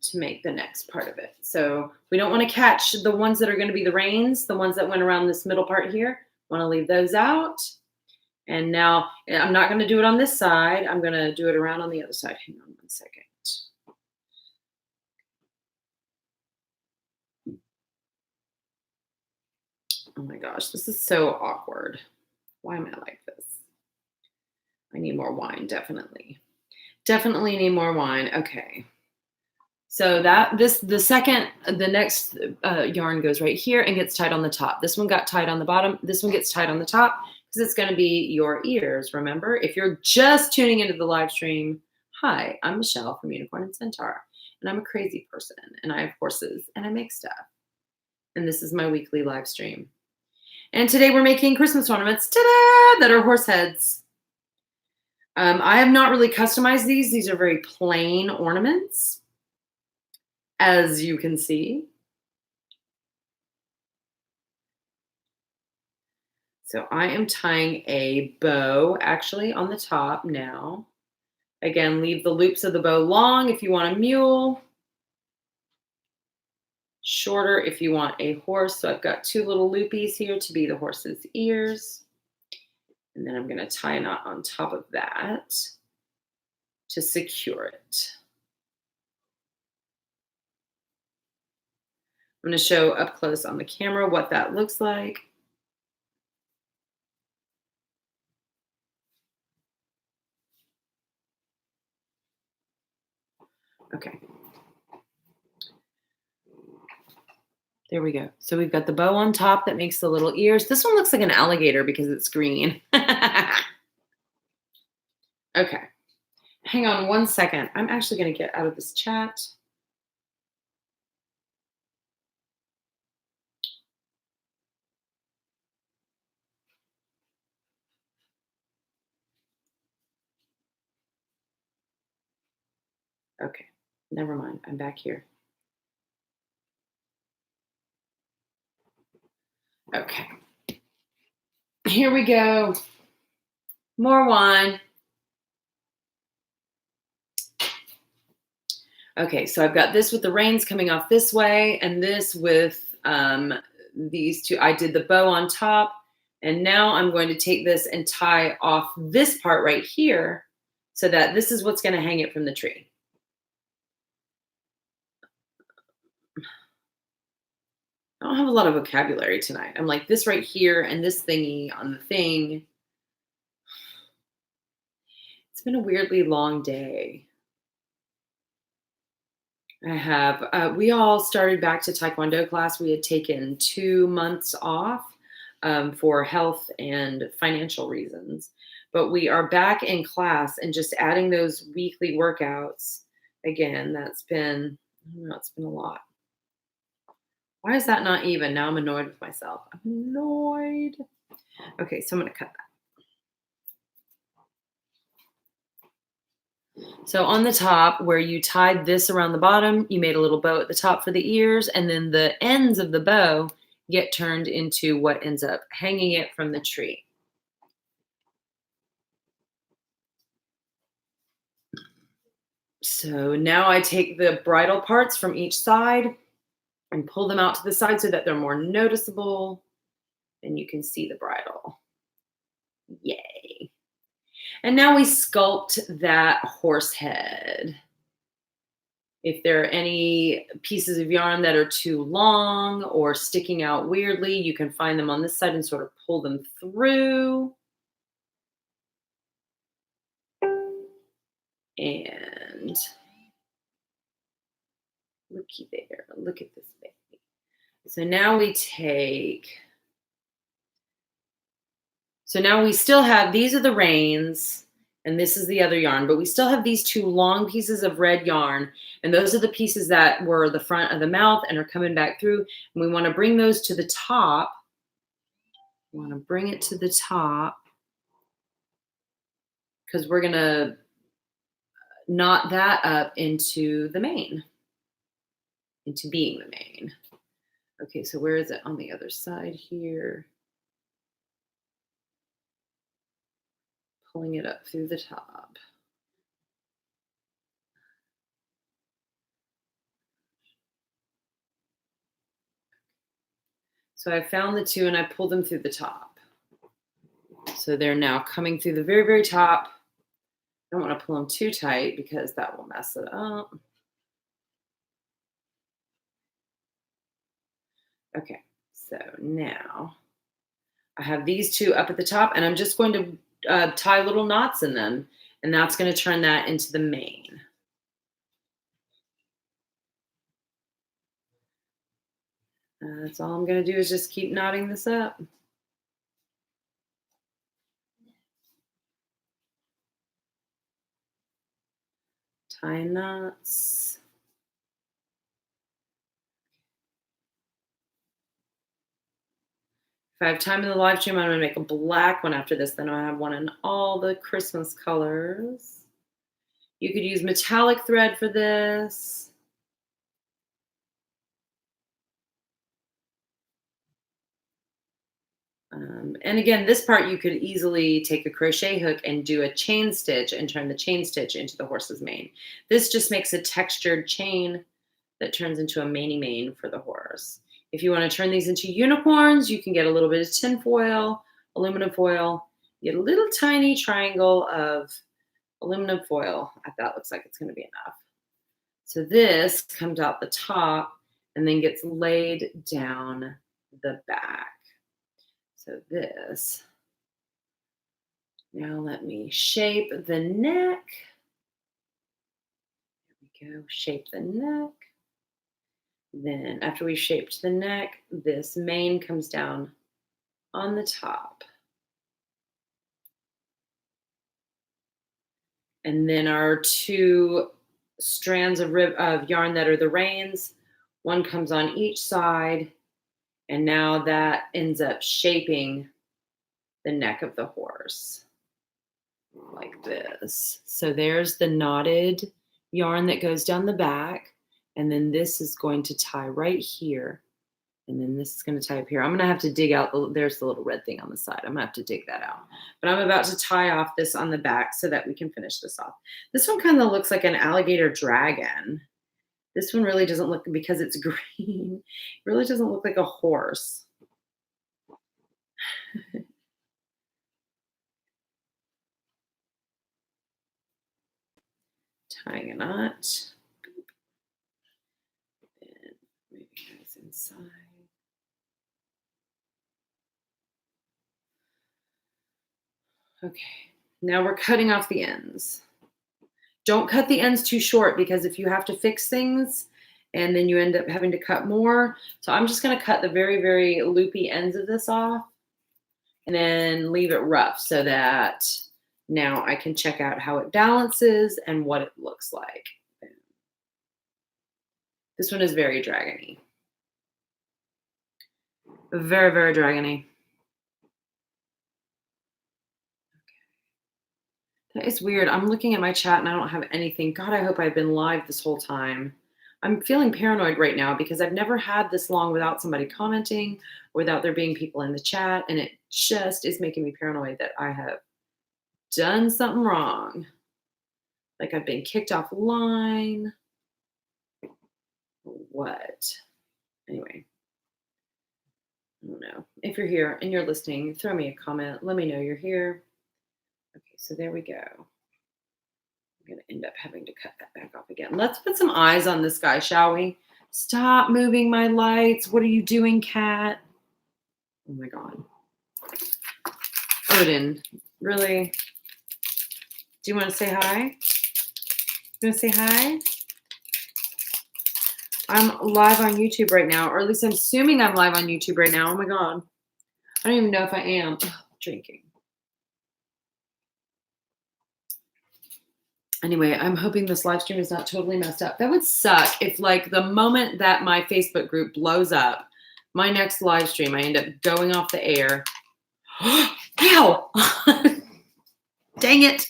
To make the next part of it. So we don't want to catch the ones that are going to be the reins, the ones that went around this middle part here. Want to leave those out. And now I'm not going to do it on this side. I'm going to do it around on the other side. Hang on 1 second. Oh my gosh, this is so awkward. Why am I like this? I need more wine, definitely. Definitely need more wine. Okay. So the next yarn goes right here and gets tied on the top. This one got tied on the bottom. This one gets tied on the top because it's going to be your ears. Remember, if you're just tuning into the live stream, hi, I'm Michelle from Unicorn Centaur, and I'm a crazy person, and I have horses, and I make stuff. And this is my weekly live stream. And today we're making Christmas ornaments, ta-da, that are horse heads. I have not really customized these. These are very plain ornaments, as you can see. So I am tying a bow actually on the top now. Again, leave the loops of the bow long if you want a mule. Shorter if you want a horse. So I've got 2 little loopies here to be the horse's ears. And then I'm going to tie a knot on top of that to secure it. I'm going to show up close on the camera what that looks like. Okay. There we go. So we've got the bow on top that makes the little ears. This one looks like an alligator because it's green. Okay. Hang on 1 second. I'm actually going to get out of this chat. Okay. Never mind. I'm back here. Okay. Here we go. More wine. Okay, so I've got this with the reins coming off this way and this with these two. I did the bow on top, and now I'm going to take this and tie off this part right here so that this is what's going to hang it from the tree. I don't have a lot of vocabulary tonight. I'm like this right here and this thingy on the thing. It's been a weirdly long day. I have, we all started back to Taekwondo class. We had taken 2 months off for health and financial reasons. But we are back in class and just adding those weekly workouts. Again, that's been, I don't know, it's been a lot. Why is that not even? Now I'm annoyed with myself. I'm annoyed. Okay, so I'm going to cut that. So on the top, where you tied this around the bottom, you made a little bow at the top for the ears, and then the ends of the bow get turned into what ends up hanging it from the tree. So now I take the bridle parts from each side and pull them out to the side so that they're more noticeable, and you can see the bridle. Yay. And now we sculpt that horse head. If there are any pieces of yarn that are too long or sticking out weirdly, you can find them on this side and sort of pull them through. And looky there, look at this baby. So now we take, so now we still have, these are the reins, and this is the other yarn, but we still have these 2 long pieces of red yarn, and those are the pieces that were the front of the mouth and are coming back through, and we want to bring those to the top. We want to bring it to the top because we're going to knot that up into the mane, into being the mane. Okay, so where is it on the other side here? pulling it up through the top. So I found the two and I pulled them through the top. So they're now coming through the very, very top. I don't want to pull them too tight because that will mess it up. Okay, so now I have these two up at the top and I'm just going to tie little knots in them, and that's going to turn that into the mane. That's all I'm going to do is just keep knotting this up. Tying knots. If I have time in the live stream, I'm going to make a black one after this. Then I have one in all the Christmas colors. You could use metallic thread for this. And again, this part you could easily take a crochet hook and do a chain stitch and turn the chain stitch into the horse's mane. This just makes a textured chain that turns into a maney mane for the horse. If you want to turn these into unicorns, you can get a little bit of tin foil, aluminum foil, get a little tiny triangle of aluminum foil. That looks like it's going to be enough. So this comes out the top and then gets laid down the back. So this, now let me shape the neck. There we go, shape the neck. Then after we've shaped the neck, this mane comes down on the top. And then our two strands of yarn that are the reins, one comes on each side. And now that ends up shaping the neck of the horse like this. So there's the knotted yarn that goes down the back. And then this is going to tie right here. And then this is going to tie up here. I'm going to have to dig out, there's the little red thing on the side. I'm going to have to dig that out. But I'm about to tie off this on the back so that we can finish this off. This one kind of looks like an alligator dragon. This one really doesn't look, because it's green, it really doesn't look like a horse. Tying a knot. And maybe guys inside. Okay, now we're cutting off the ends. Don't cut the ends too short, because if you have to fix things and then you end up having to cut more. So I'm just going to cut the very, very loopy ends of this off and then leave it rough so that now I can check out how it balances and what it looks like. This one is very dragony. Very, very dragony. That is weird. I'm looking at my chat and I don't have anything. God, I hope I've been live this whole time. I'm feeling paranoid right now because I've never had this long without somebody commenting, without there being people in the chat. And it just is making me paranoid that I have done something wrong. Like I've been kicked offline. What? Anyway, I don't know. If you're here and you're listening, throw me a comment. Let me know you're here. Okay, so there we go. I'm going to end up having to cut that back off again. Let's put some eyes on this guy, shall we? Stop moving my lights. What are you doing, cat? Oh my God. Odin, really? Do you want to say hi? You want to say hi? I'm live on YouTube right now, or at least I'm assuming I'm live on YouTube right now. Oh my God. I don't even know if I am. Ugh, drinking. Anyway, I'm hoping this live stream is not totally messed up. That would suck if, like, the moment that my Facebook group blows up, my next live stream, I end up going off the air. Ow! Dang it.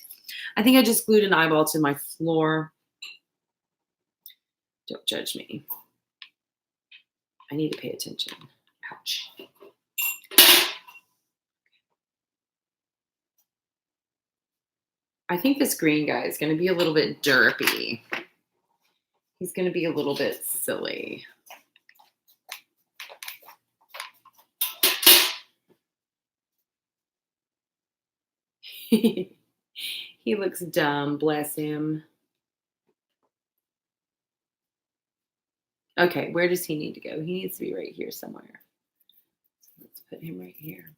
I think I just glued an eyeball to my floor. Don't judge me. I need to pay attention. Ouch. I think this green guy is going to be a little bit derpy. He's going to be a little bit silly. He looks dumb, bless him. Okay, where does he need to go? He needs to be right here somewhere. So let's put him right here.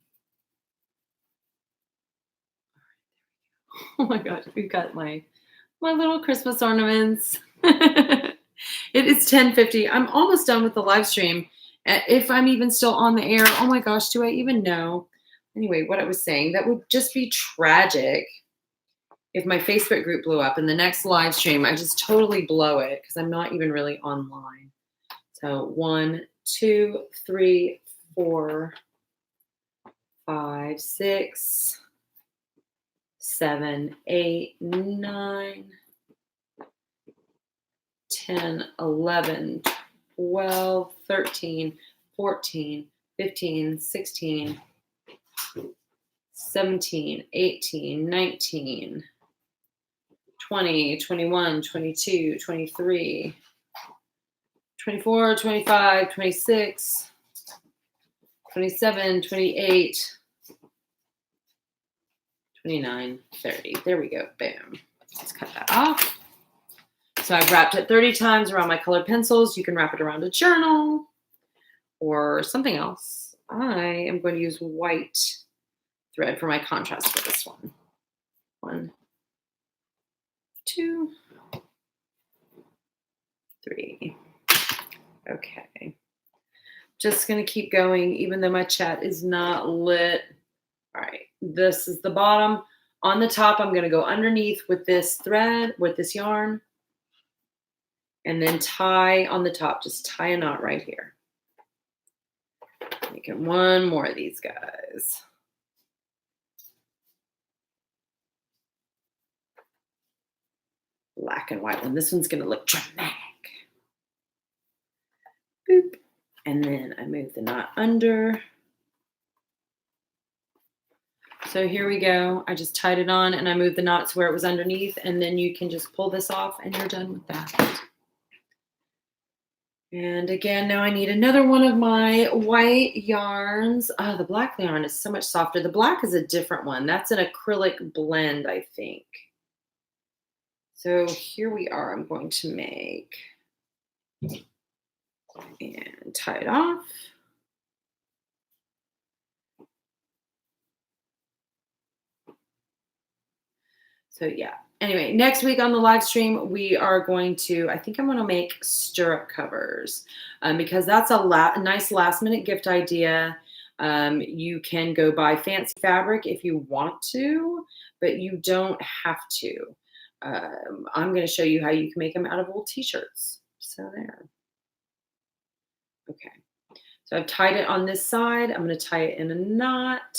Oh my gosh, we've got my little Christmas ornaments. It is 10:50. I'm almost done with the live stream. If I'm even still on the air, oh my gosh, do I even know? Anyway, what I was saying, that would just be tragic if my Facebook group blew up and the next live stream, I just totally blow it because I'm not even really online. So 1, 2, 3, 4, 5, 6, 7, 8, 9, 10, 11, 12, 13, 14, 15, 16, 17, 18, 19, 20, 21, 22, 23, 24, 25, 26, 27, 28, 29, 30. There we go. Boom. Let's cut that off. So I've wrapped it 30 times around my colored pencils. You can wrap it around a journal or something else. I am going to use white thread for my contrast for this one. 1, 2, 3. Okay. Just going to keep going even though my chat is not lit. All right. This is the bottom. On the top, I'm going to go underneath with this thread, with this yarn. And then tie on the top. Just tie a knot right here. Making one more of these guys. Black and white one. This one's going to look dramatic. Boop. And then I move the knot under. So here we go. I just tied it on and I moved the knots where it was underneath, and then you can just pull this off and you're done with that. And again, now I need another one of my white yarns. Oh, the black yarn is so much softer. The black is a different one. That's an acrylic blend, I think. So here we are. I'm going to make and tie it off. So yeah. Anyway, next week on the live stream, we are going to, I think I'm going to make stirrup covers because that's a nice last minute gift idea. You can go buy fancy fabric if you want to, but you don't have to. I'm going to show you how you can make them out of old t-shirts. So there. Okay. So I've tied it on this side. I'm going to tie it in a knot.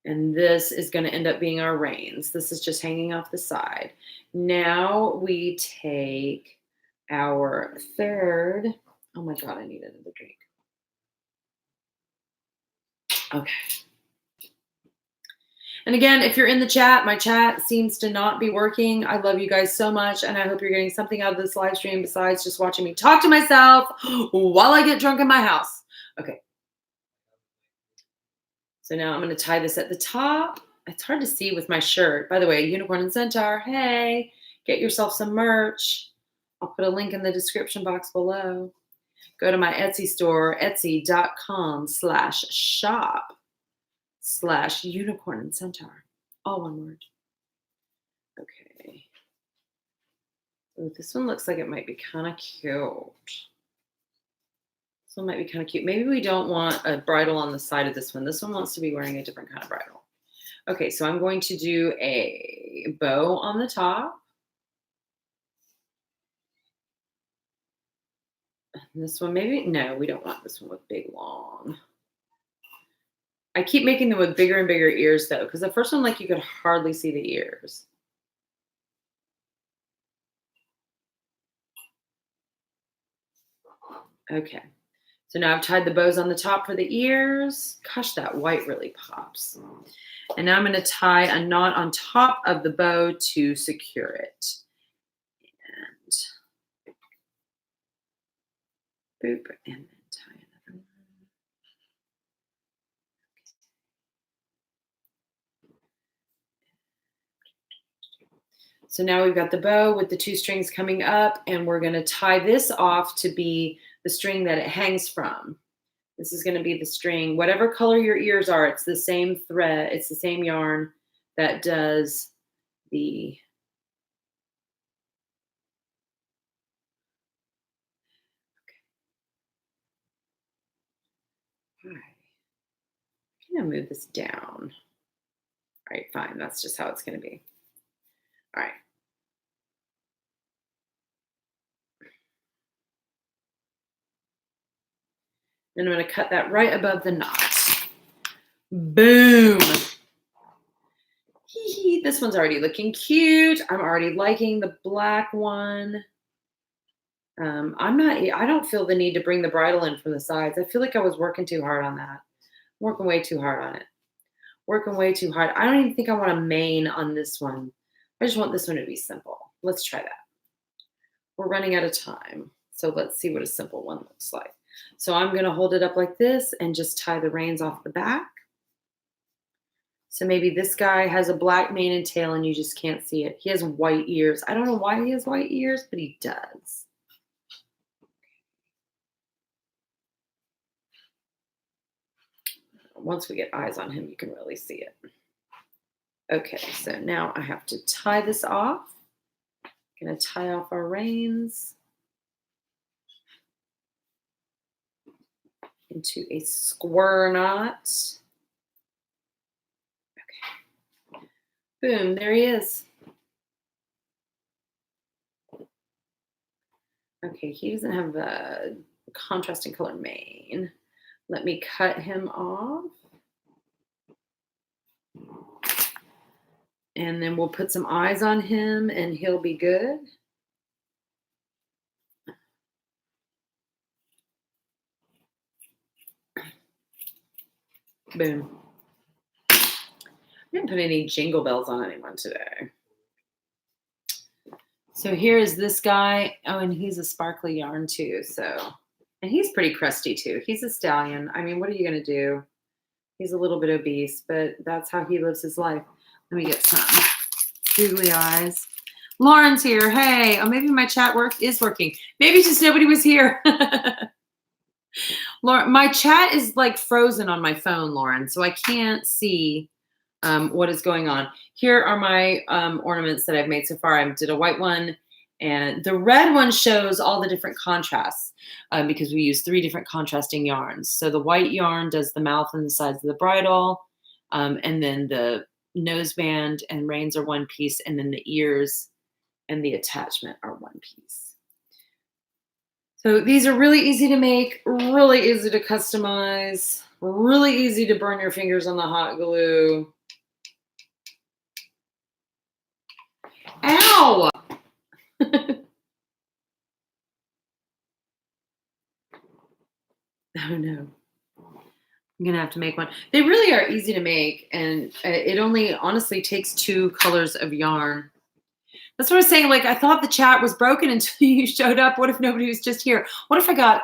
And this is going to end up being our reins. This is just hanging off the side. Now we take our third. Oh my God, I need another drink. Okay. And again, if you're in the chat, my chat seems to not be working. I love you guys so much, and I hope you're getting something out of this live stream besides just watching me talk to myself while I get drunk in my house. Okay. So now I'm going to tie this at the top. It's hard to see with my shirt. By the way, Unicorn Centaur, hey, get yourself some merch. I'll put a link in the description box below. Go to my Etsy store, etsy.com/shop/Unicorn Centaur. All one word. Okay. Ooh, this one looks like it might be kind of cute. This one might be kind of cute. Maybe we don't want a bridle on the side of this one. This one wants to be wearing a different kind of bridle. Okay, so I'm going to do a bow on the top. This one, maybe, no, we don't want this one with big, long. I keep making them with bigger and bigger ears, though, because the first one, like, you could hardly see the ears. Okay. So now I've tied the bows on the top for the ears. Gosh, that white really pops. And now I'm going to tie a knot on top of the bow to secure it. And boop, and then tie another one. So now we've got the bow with the 2 strings coming up, and we're going to tie this off to be the string that it hangs from. This is going to be the string. Whatever color your ears are, it's the same thread. It's the same yarn that does the... Okay. I'm going to move this down. All right, fine. That's just how it's going to be. All right. Then I'm going to cut that right above the knot. Boom. This one's already looking cute. I'm already liking the black one. I don't feel the need to bring the bridle in from the sides. I feel like I was working too hard on that. Working way too hard on it. Working way too hard. I don't even think I want a mane on this one. I just want this one to be simple. Let's try that. We're running out of time. So let's see what a simple one looks like. So I'm going to hold it up like this and just tie the reins off the back. So maybe this guy has a black mane and tail and you just can't see it. He has white ears. I don't know why he has white ears, but he does. Once we get eyes on him, you can really see it. Okay, so now I have to tie this off. I'm going to tie off our reins into a square knot. Okay. Boom, there he is. Okay, he doesn't have a contrasting color mane. Let me cut him off. And then we'll put some eyes on him and he'll be good. Boom. I didn't put any jingle bells on anyone today. So here is this guy. Oh, and he's a sparkly yarn too. And he's pretty crusty too. He's a stallion. I mean, what are you going to do? He's a little bit obese, but that's how he lives his life. Let me get some googly eyes. Lauren's here. Hey, oh, maybe my chat is working. Maybe just nobody was here. Lauren, my chat is like frozen on my phone, Lauren, so I can't see what is going on. Here are my ornaments that I've made so far. I did a white one, and the red one shows all the different contrasts because we use 3 different contrasting yarns. So the white yarn does the mouth and the sides of the bridle, and then the noseband and reins are one piece, and then the ears and the attachment are one piece. So these are really easy to make, really easy to customize, really easy to burn your fingers on the hot glue. Ow! Oh no. I'm gonna have to make one. They really are easy to make, and it only honestly takes 2 colors of yarn. That's what I was saying. Like, I thought the chat was broken until you showed up. What if nobody was just here? What if I got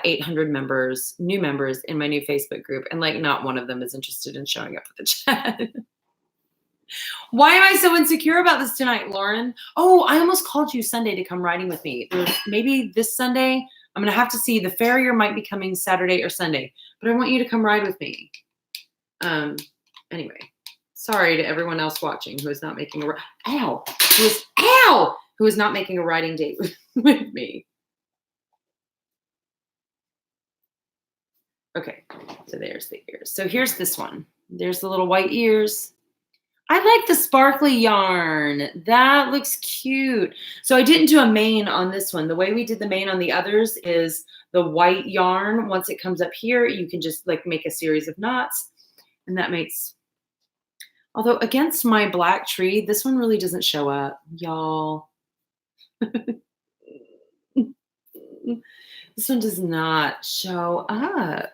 800 members, new members in my new Facebook group, and like not one of them is interested in showing up for the chat? Why am I so insecure about this tonight, Lauren? Oh, I almost called you Sunday to come riding with me. Maybe this Sunday. I'm going to have to see. The farrier might be coming Saturday or Sunday, but I want you to come ride with me. Anyway, sorry to everyone else watching who is not making who is not making a riding date with me. Okay, so there's the ears. So here's this one. There's the little white ears. I like the sparkly yarn. That looks cute. So I didn't do a mane on this one. The way we did the mane on the others is the white yarn. Once it comes up here, you can just like make a series of knots. And that makes, although against my black tree, this one really doesn't show up, y'all. This one does not show up.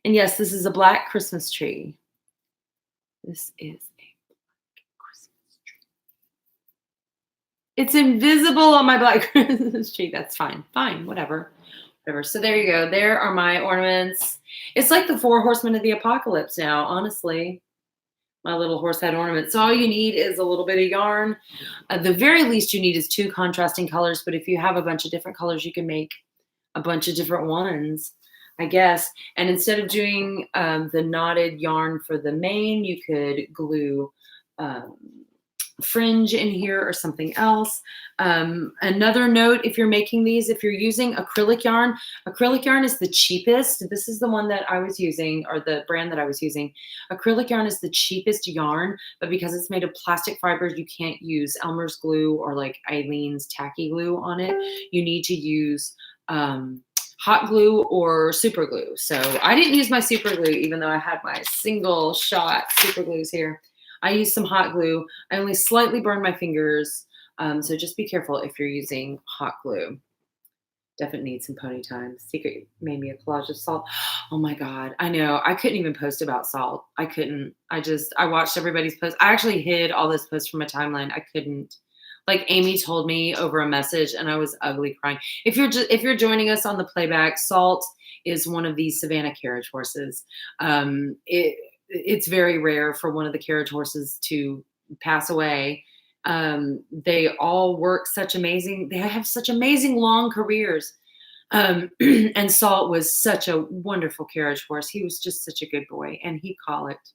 And yes, this is a black Christmas tree. This is a Christmas tree. It's invisible on my black Christmas tree. That's fine. Fine. Whatever. Whatever. So there you go. There are my ornaments. It's like the 4 horsemen of the apocalypse now, honestly. My little horse head ornament. So all you need is a little bit of yarn. The very least you need is 2 contrasting colors. But if you have a bunch of different colors, you can make a bunch of different ones, I guess. And instead of doing the knotted yarn for the mane, you could glue fringe in here or something else. Another note, if you're making these, if you're using acrylic yarn is the cheapest. This is the one that I was using, or the brand that I was using. Acrylic yarn is the cheapest yarn, but because it's made of plastic fibers, you can't use Elmer's glue or like Eileen's tacky glue on it. You need to use hot glue or super glue. So I didn't use my super glue, even though I had my single shot super glues here. I used some hot glue. I only slightly burned my fingers. So just be careful if you're using hot glue. Definitely need some pony time. Secret made me a collage of salt. Oh my God. I know. I couldn't even post about salt. I couldn't. I watched everybody's post. I actually hid all those posts from my timeline. I couldn't. Like Amy told me over a message and I was ugly crying. If you're joining us on the playback, Salt is one of these Savannah carriage horses. It's very rare for one of the carriage horses to pass away. They all work they have such amazing long careers. And Salt was such a wonderful carriage horse. He was just such a good boy, and he colicked.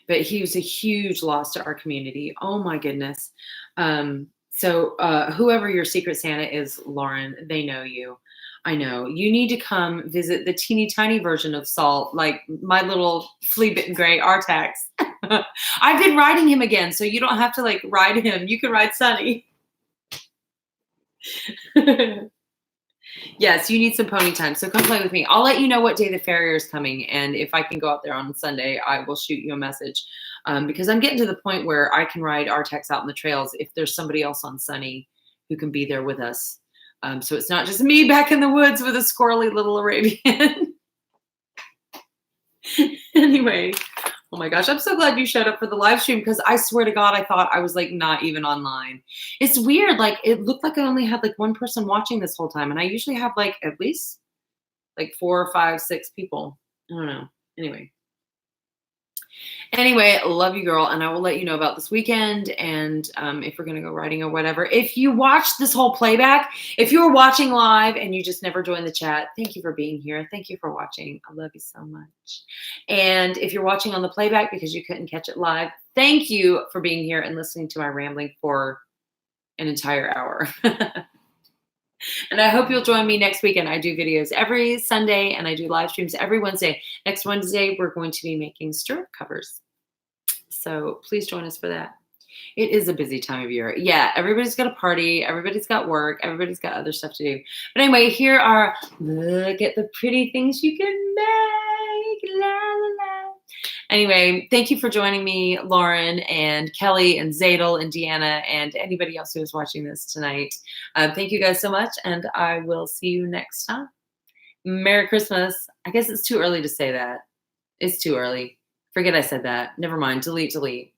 But he was a huge loss to our community. Oh my goodness. So whoever your Secret Santa is, Lauren, they know you. I know. You need to come visit the teeny tiny version of Salt, like my little flea bitten gray Artax. I've been riding him again, so you don't have to like ride him. You can ride Sunny. Yes, you need some pony time. So come play with me. I'll let you know what day the farrier is coming. And if I can go out there on Sunday, I will shoot you a message. Because I'm getting to the point where I can ride Artex out in the trails if there's somebody else on Sunny who can be there with us. So it's not just me back in the woods with a squirrely little Arabian. Anyway, oh my gosh, I'm so glad you showed up for the live stream, because I swear to God, I thought I was like not even online. It's weird. Like it looked like I only had like 1 person watching this whole time. And I usually have like at least like 4, 5, 6 people. I don't know. Anyway, love you, girl. And I will let you know about this weekend and if we're going to go riding or whatever. If you watched this whole playback, if you were watching live and you just never joined the chat, thank you for being here. Thank you for watching. I love you so much. And if you're watching on the playback because you couldn't catch it live, thank you for being here and listening to my rambling for an entire hour. And I hope you'll join me next weekend. I do videos every Sunday and I do live streams every Wednesday. Next Wednesday, we're going to be making stirrup covers. So please join us for that. It is a busy time of year. Yeah, everybody's got a party. Everybody's got work. Everybody's got other stuff to do. But anyway, here are, look at the pretty things you can make. La, la, la. Anyway, thank you for joining me, Lauren and Kelly and Zadel and Deanna and anybody else who is watching this tonight. Thank you guys so much, and I will see you next time. Merry Christmas. I guess it's too early to say that. It's too early. Forget I said that. Never mind. Delete.